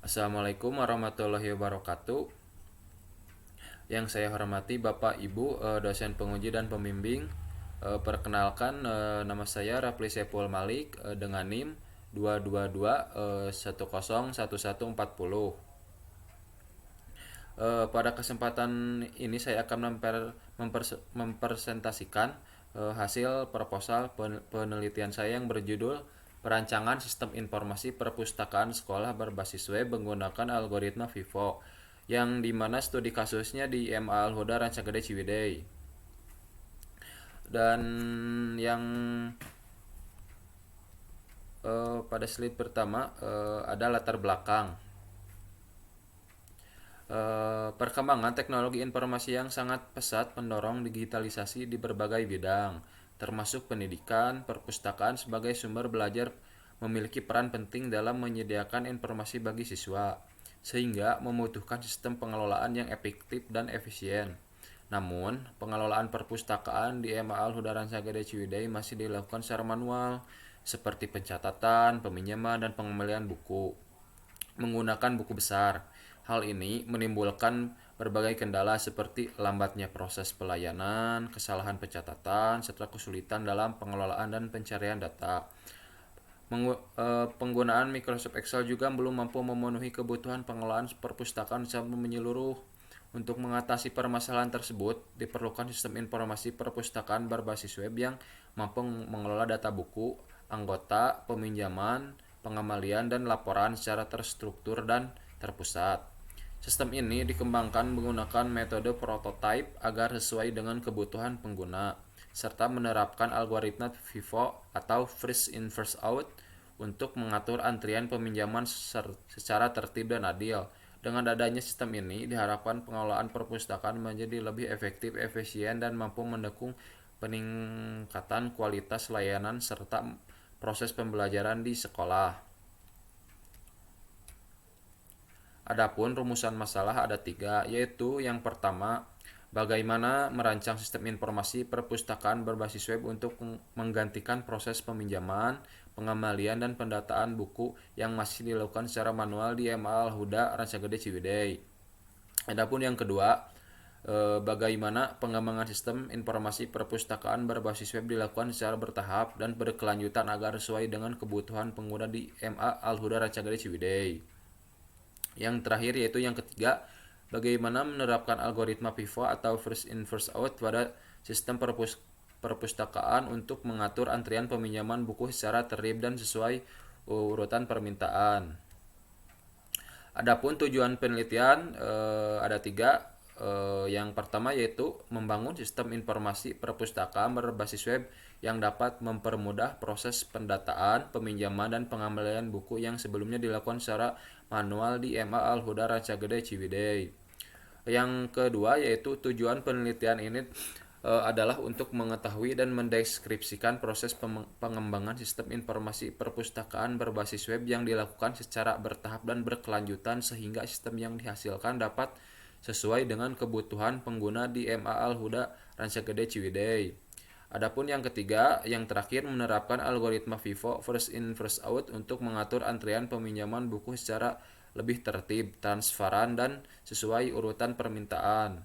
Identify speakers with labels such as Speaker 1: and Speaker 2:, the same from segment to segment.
Speaker 1: Assalamualaikum warahmatullahi wabarakatuh. Yang saya hormati Bapak Ibu dosen penguji dan pembimbing. Perkenalkan, nama saya Rapli Sepul Malik dengan NIM 222 101140. Pada kesempatan ini saya akan mempresentasikan hasil proposal penelitian saya yang berjudul Perancangan Sistem Informasi Perpustakaan Sekolah Berbasis Web Menggunakan Algoritma Vivo, yang dimana studi kasusnya di MA Al-Huda Rancagede Ciwidey. Dan yang pada slide pertama ada latar belakang. Perkembangan teknologi informasi yang sangat pesat mendorong digitalisasi di berbagai bidang, termasuk pendidikan. Perpustakaan sebagai sumber belajar memiliki peran penting dalam menyediakan informasi bagi siswa, sehingga membutuhkan sistem pengelolaan yang efektif dan efisien. Namun, pengelolaan perpustakaan di MA Al-Huda Rancagede Ciwidey masih dilakukan secara manual, seperti pencatatan, peminjaman, dan pengembalian buku menggunakan buku besar. Hal ini menimbulkan berbagai kendala seperti lambatnya proses pelayanan, kesalahan pencatatan, serta kesulitan dalam pengelolaan dan pencarian data. Penggunaan Microsoft Excel juga belum mampu memenuhi kebutuhan pengelolaan perpustakaan secara menyeluruh. Untuk mengatasi permasalahan tersebut, diperlukan sistem informasi perpustakaan berbasis web yang mampu mengelola data buku, anggota, peminjaman, pengembalian, dan laporan secara terstruktur dan terpusat. Sistem ini dikembangkan menggunakan metode prototype agar sesuai dengan kebutuhan pengguna, serta menerapkan algoritma FIFO atau first in first out untuk mengatur antrian peminjaman secara tertib dan adil. Dengan adanya sistem ini, diharapkan pengelolaan perpustakaan menjadi lebih efektif, efisien, dan mampu mendukung peningkatan kualitas layanan serta proses pembelajaran di sekolah. Adapun rumusan masalah ada tiga, yaitu yang pertama, bagaimana merancang sistem informasi perpustakaan berbasis web untuk menggantikan proses peminjaman, pengembalian, dan pendataan buku yang masih dilakukan secara manual di MA Al-Huda Rancagede Ciwidey. Adapun yang kedua, bagaimana pengembangan sistem informasi perpustakaan berbasis web dilakukan secara bertahap dan berkelanjutan agar sesuai dengan kebutuhan pengguna di MA Al-Huda Rancagede Ciwidey. Yang terakhir yaitu yang ketiga, bagaimana menerapkan algoritma pivot atau first in first out pada sistem perpustakaan untuk mengatur antrian peminjaman buku secara tertib dan sesuai urutan permintaan. Adapun tujuan penelitian ada tiga. Yang pertama yaitu membangun sistem informasi perpustakaan berbasis web yang dapat mempermudah proses pendataan, peminjaman, dan pengembalian buku yang sebelumnya dilakukan secara manual di MA Al-Huda Rancagede Ciwidey. Yang kedua yaitu tujuan penelitian ini adalah untuk mengetahui dan mendeskripsikan proses pengembangan sistem informasi perpustakaan berbasis web yang dilakukan secara bertahap dan berkelanjutan sehingga sistem yang dihasilkan dapat sesuai dengan kebutuhan pengguna di MA Al-Huda Rancagede Ciwidey. Adapun yang ketiga, yang terakhir menerapkan algoritma FIFO first in first out untuk mengatur antrian peminjaman buku secara lebih tertib, transparan, dan sesuai urutan permintaan.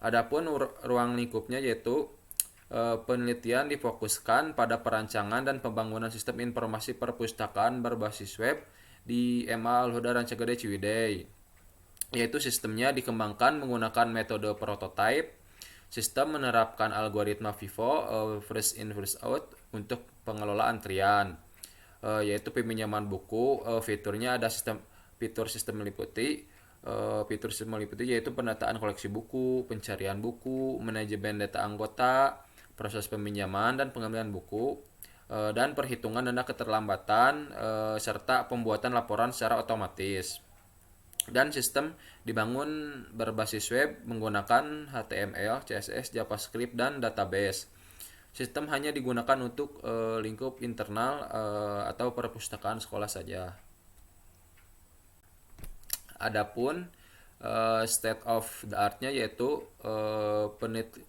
Speaker 1: Adapun ruang lingkupnya yaitu penelitian difokuskan pada perancangan dan pembangunan sistem informasi perpustakaan berbasis web di MA Al-Huda Rancagede Ciwidey, yaitu sistemnya dikembangkan menggunakan metode prototype. Sistem menerapkan algoritma FIFO first in first out untuk pengelola antrian, yaitu peminjaman buku. Fiturnya ada fitur sistem meliputi yaitu pendataan koleksi buku, pencarian buku, manajemen data anggota, proses peminjaman dan pengembalian buku, dan perhitungan dana keterlambatan, serta pembuatan laporan secara otomatis. Dan sistem dibangun berbasis web menggunakan HTML, CSS, JavaScript, dan database. Sistem hanya digunakan untuk lingkup internal atau perpustakaan sekolah saja. Adapun state of the art-nya yaitu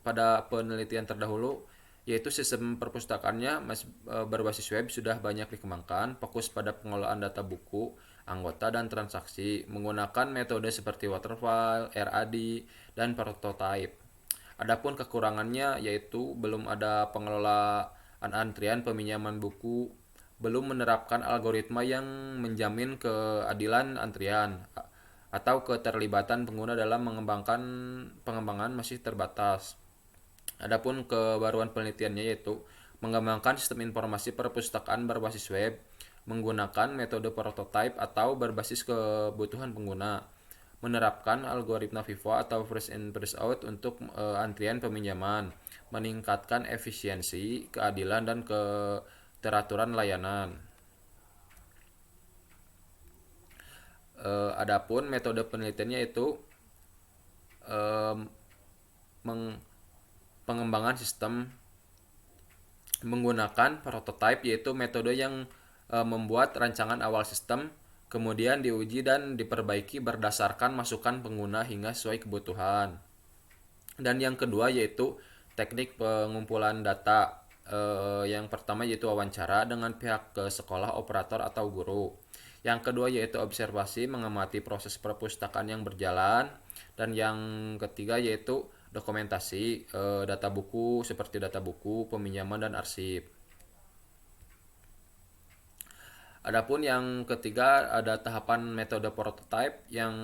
Speaker 1: pada penelitian terdahulu yaitu sistem perpustakaannya masih berbasis web sudah banyak dikembangkan, fokus pada pengelolaan data buku, anggota, dan transaksi menggunakan metode seperti waterfall, RAD, dan prototype. Adapun kekurangannya yaitu belum ada pengelolaan antrian peminjaman buku, belum menerapkan algoritma yang menjamin keadilan antrian, atau keterlibatan pengguna dalam pengembangan masih terbatas. Adapun kebaruan penelitiannya yaitu mengembangkan sistem informasi perpustakaan berbasis web menggunakan metode prototype atau berbasis kebutuhan pengguna, menerapkan algoritma FIFO atau first in first out untuk antrian peminjaman, meningkatkan efisiensi, keadilan, dan keteraturan layanan. Adapun metode penelitiannya itu eh, pengembangan sistem menggunakan prototype, yaitu metode yang membuat rancangan awal sistem kemudian diuji dan diperbaiki berdasarkan masukan pengguna hingga sesuai kebutuhan. Dan yang kedua yaitu teknik pengumpulan data. Yang pertama yaitu wawancara dengan pihak ke sekolah, operator, atau guru. Yang kedua yaitu observasi mengamati proses perpustakaan yang berjalan. Dan yang ketiga yaitu dokumentasi data buku seperti data buku, peminjaman, dan arsip. Adapun yang ketiga ada tahapan metode prototype. Yang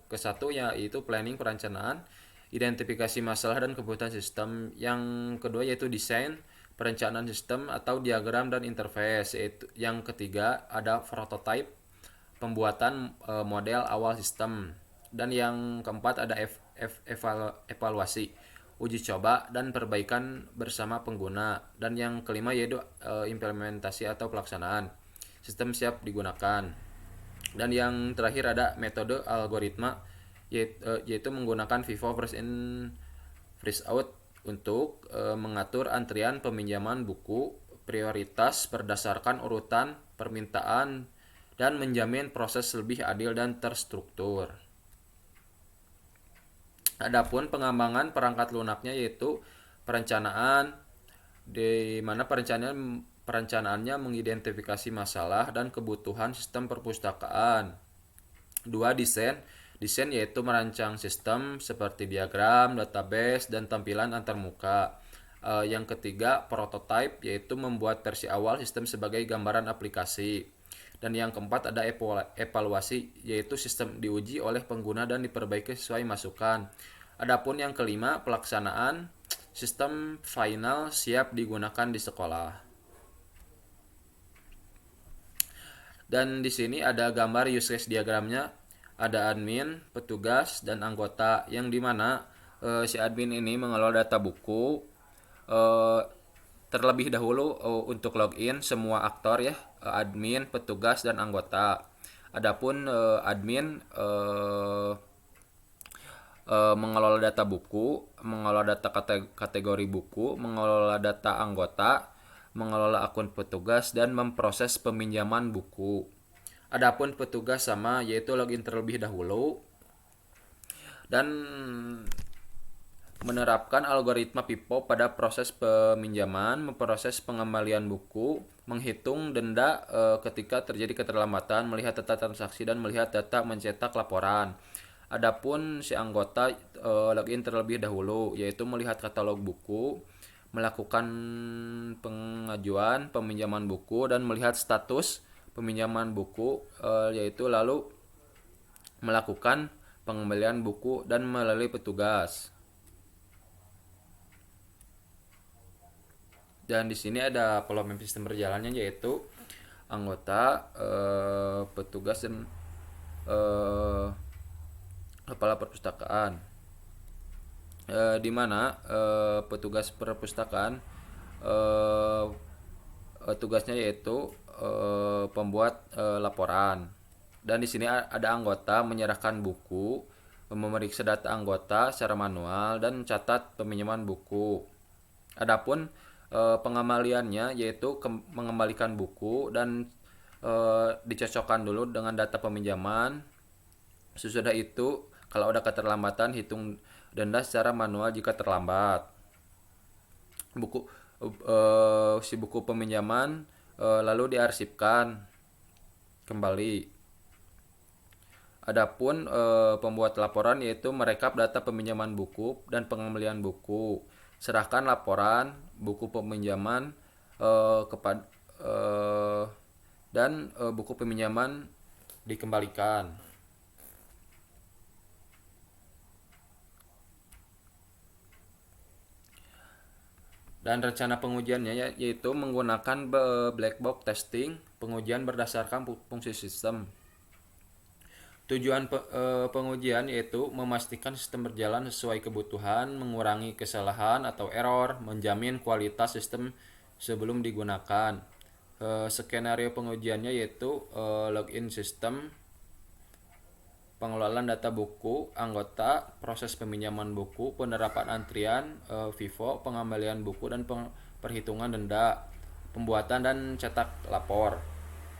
Speaker 1: kesatu yaitu planning perencanaan, identifikasi masalah dan kebutuhan sistem. Yang kedua yaitu desain perencanaan sistem atau diagram dan interface. Yaitu yang ketiga ada prototype pembuatan model awal sistem. Dan yang keempat ada evaluasi, uji coba, dan perbaikan bersama pengguna. Dan yang kelima yaitu implementasi atau pelaksanaan sistem siap digunakan. Dan yang terakhir ada metode algoritma, yaitu menggunakan FIFO first in first out untuk mengatur antrian peminjaman buku prioritas berdasarkan urutan permintaan dan menjamin proses lebih adil dan terstruktur. Adapun pengembangan perangkat lunaknya yaitu perencanaan, di mana perencanaannya mengidentifikasi masalah dan kebutuhan sistem perpustakaan. Dua, desain. Desain yaitu merancang sistem seperti diagram, database, dan tampilan antarmuka. Yang ketiga, prototype yaitu membuat versi awal sistem sebagai gambaran aplikasi. Dan yang keempat ada evaluasi, yaitu sistem diuji oleh pengguna dan diperbaiki sesuai masukan. Adapun yang kelima, pelaksanaan sistem final siap digunakan di sekolah. Dan di sini ada gambar use case diagramnya, ada admin, petugas, dan anggota, yang dimana si admin ini mengelola data buku. Terlebih dahulu untuk login semua aktor ya, admin, petugas, dan anggota. Adapun admin mengelola data buku, mengelola data kategori buku, mengelola data anggota, mengelola akun petugas, dan memproses peminjaman buku. Adapun petugas sama, yaitu login terlebih dahulu dan menerapkan algoritma FIFO pada proses peminjaman, memproses pengembalian buku, menghitung denda ketika terjadi keterlambatan, melihat data transaksi, dan melihat data mencetak laporan. Adapun si anggota login terlebih dahulu, yaitu melihat katalog buku, melakukan pengajuan peminjaman buku, dan melihat status peminjaman buku, yaitu lalu melakukan pengembalian buku dan melalui petugas. Dan di sini ada pola sistem berjalannya, yaitu anggota, petugas, dan kepala perpustakaan. Di mana petugas perpustakaan tugasnya yaitu pembuat laporan. Dan di sini ada anggota menyerahkan buku, memeriksa data anggota secara manual, dan mencatat peminjaman buku. Adapun pengembaliannya yaitu mengembalikan buku dan dicocokkan dulu dengan data peminjaman. Sesudah itu kalau ada keterlambatan, hitung denda secara manual jika terlambat. buku si buku peminjaman lalu diarsipkan kembali. Adapun pembuat laporan yaitu merekap data peminjaman buku dan pengembalian buku. Serahkan laporan buku peminjaman kepada dan buku peminjaman dikembalikan. Dan rencana pengujiannya yaitu menggunakan black box testing, pengujian berdasarkan fungsi sistem. Tujuan pengujian yaitu memastikan sistem berjalan sesuai kebutuhan, mengurangi kesalahan atau error, menjamin kualitas sistem sebelum digunakan. Skenario pengujiannya yaitu login sistem, pengelolaan data buku, anggota, proses peminjaman buku, penerapan antrian, FIFO, pengembalian buku dan perhitungan denda, pembuatan dan cetak lapor.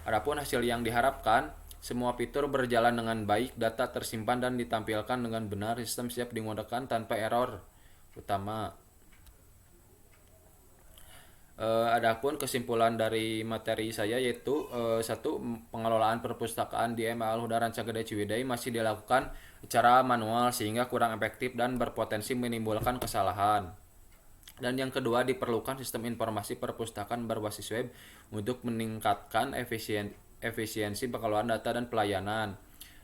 Speaker 1: Adapun hasil yang diharapkan, semua fitur berjalan dengan baik, data tersimpan dan ditampilkan dengan benar, sistem siap digunakan tanpa error utama. Adapun kesimpulan dari materi saya yaitu satu, pengelolaan perpustakaan di MA Al Huda Rancagede Ciwidey masih dilakukan secara manual sehingga kurang efektif dan berpotensi menimbulkan kesalahan. Dan yang kedua, diperlukan sistem informasi perpustakaan berbasis web untuk meningkatkan efisiensi pengelolaan data dan pelayanan.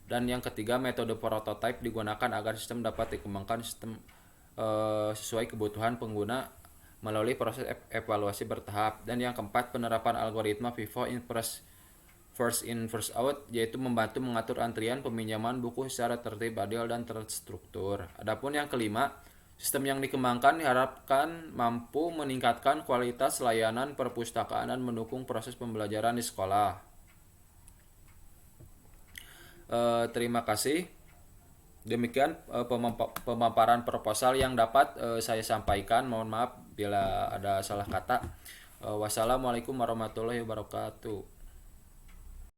Speaker 1: Dan yang ketiga, metode prototype digunakan agar sistem dapat dikembangkan sesuai kebutuhan pengguna melalui proses evaluasi bertahap. Dan yang keempat, penerapan algoritma FIFO first in first out, yaitu membantu mengatur antrian peminjaman buku secara tertib, adil dan terstruktur. Adapun yang kelima, sistem yang dikembangkan diharapkan mampu meningkatkan kualitas layanan perpustakaan dan mendukung proses pembelajaran di sekolah. Terima kasih. Demikian pemaparan proposal yang dapat saya sampaikan. Mohon maaf bila ada salah kata. Wassalamualaikum warahmatullahi wabarakatuh.